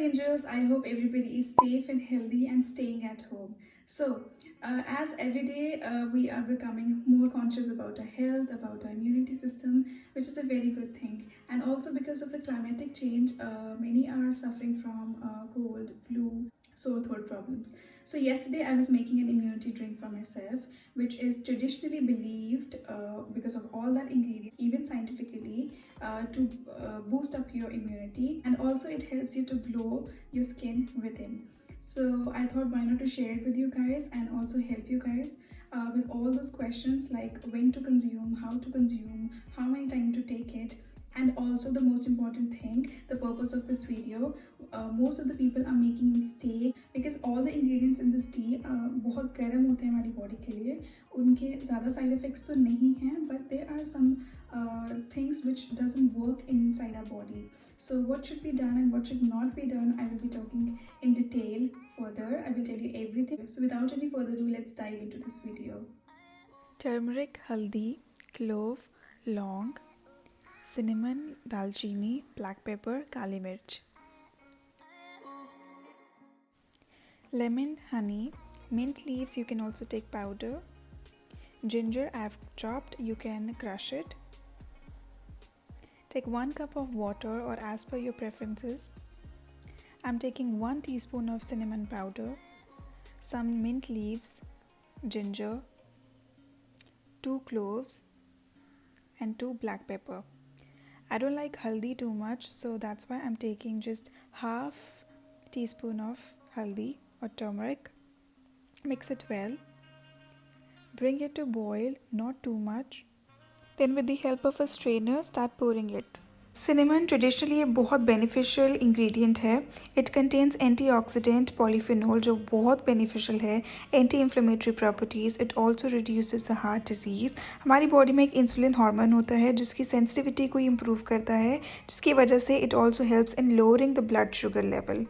angels, I hope everybody is safe and healthy and staying at home. As every day we are becoming more conscious about our health, about our immunity system, which is a very good thing. And also because of the climatic change, many are suffering from cold, flu, sore throat problems. So yesterday I was making an immunity drink for myself, which is traditionally believed because of all that ingredient, even scientifically, to boost up your immunity, and also it helps you to glow your skin within. So I thought why not to share it with you guys and also help you guys with all those questions like when to consume, how many time to take it, and also the most important thing, the purpose of this video. Most of the people are making mistake because all the ingredients in this tea बहुत गर्म होते हैं हमारी body के लिए. उनके ज़्यादा side effects तो नहीं हैं, but there are some things which doesn't work inside our body. So what should be done and what should not be done, I will be talking in detail further. I will tell you everything. So without any further ado, let's dive into this video. Turmeric, haldi, clove, long, cinnamon, dalchini, black pepper, kali mirch. Lemon, honey, mint leaves you can also take powder. Ginger I've chopped, you can crush it. Take 1 cup of water or as per your preferences. I'm taking 1 teaspoon of cinnamon powder, some mint leaves, ginger, 2 cloves and 2 black pepper. I don't like haldi too much, so that's why I'm taking just half teaspoon of haldi or turmeric. Mix it well. Bring it to boil, not too much. Then with the help of a strainer, start pouring it. Cinnamon traditionally एक बहुत beneficial ingredient है. It contains antioxidant polyphenol जो बहुत beneficial है, anti-inflammatory properties. It also reduces the heart disease. हमारी body में एक insulin hormone होता है जिसकी sensitivity को improve करता है, जिसकी वजह से it also helps in lowering the blood sugar level.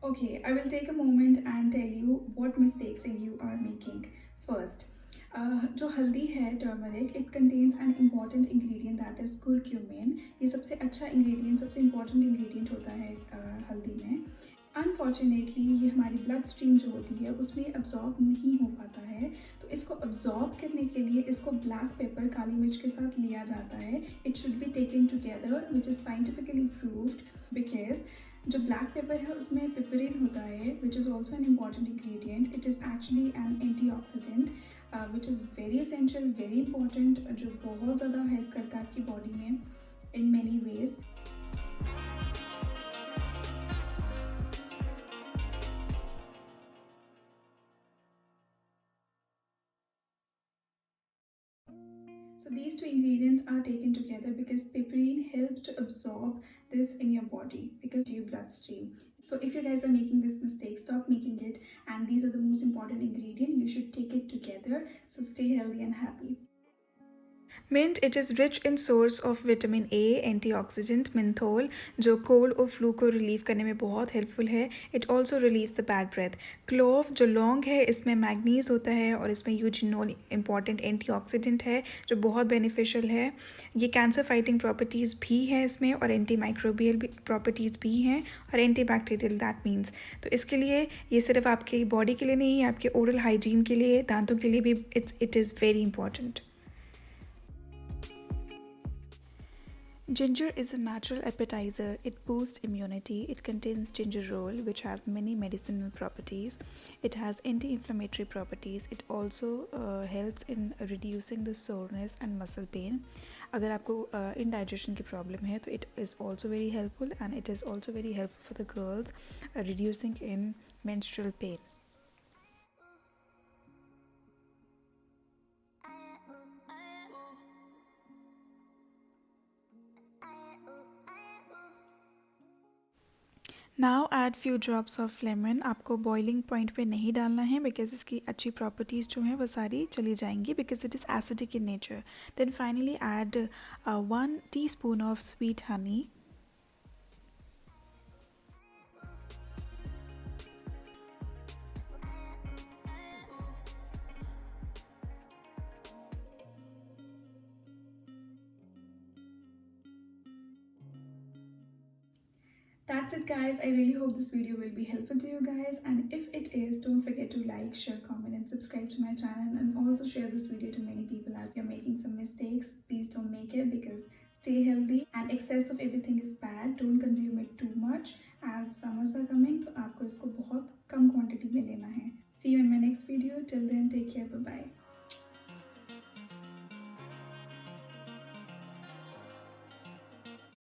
Okay, I will take a moment and tell you what mistakes you are making. First, जो हल्दी है turmeric, it contains an important ingredient that is कुरक्यूमिन. ये सबसे अच्छा ingredient, सबसे important ingredient होता है हल्दी में. अनफॉर्चुनेटली ये हमारी ब्लड स्ट्रीम जो होती है उसमें अब्जॉर्ब नहीं हो पाता है. तो इसको अब्जॉर्ब करने के लिए इसको ब्लैक पेपर, काली मिर्च के साथ लिया जाता है. It should be taken together, which is scientifically proved, because जो ब्लैक पेपर है उसमें पिपरिन होता है, which is also an important ingredient. It is actually an antioxidant which is very essential, very important, जो बहुत ज़्यादा हेल्प करता है आपकी बॉडी में in many ways. So these two ingredients are taken together because piperine helps to absorb this in your body because your bloodstream. So if you guys are making this mistake, stop making it, and these are the most important ingredient. You should take it together. So stay healthy and happy. Mint, it is rich in source of vitamin A, antioxidant menthol जो cold और flu को relieve करने में बहुत helpful है. It also relieves the bad breath. Clove जो लौंग है, इसमें मैग्नीज होता है और इसमें यूजिनोल इंपॉर्टेंट एंटीऑक्सीडेंट है जो बहुत बेनिफिशियल है. ये कैंसर फाइटिंग प्रॉपर्टीज़ भी हैं इसमें और एंटी माइक्रोबियल प्रॉपर्टीज़ भी हैं और एंटी बैक्टीरियल दैट मीन्स. तो इसके लिए ये सिर्फ आपके बॉडी के लिए नहीं है, आपके ओरल हाइजीन के लिए, दांतों के लिए भी it is very important. Ginger is a natural appetizer. It boosts immunity. It contains gingerol, which has many medicinal properties. It has anti-inflammatory properties. It also helps in reducing the soreness and muscle pain. अगर आपको indigestion की problem है तो it is also very helpful, and it is also very helpful for the girls, reducing in menstrual pain. Now add few drops of lemon. आपको boiling point पे नहीं डालना है बिकॉज इसकी अच्छी प्रॉपर्टीज़ जो हैं वो सारी चली जाएंगी because it is acidic in nature. Then finally add 1 teaspoon of sweet honey. That's it, guys. I really hope this video will be helpful to you guys, and if it is, don't forget to like, share, comment and subscribe to my channel, and also share this video to many people. As you're making some mistakes, please don't make it, because stay healthy, and excess of everything is bad. Don't consume it too much, as summers are coming, तो आपको इसको बहुत कम quantity में लेना है. See you in my next video. Till then, take care. Bye bye.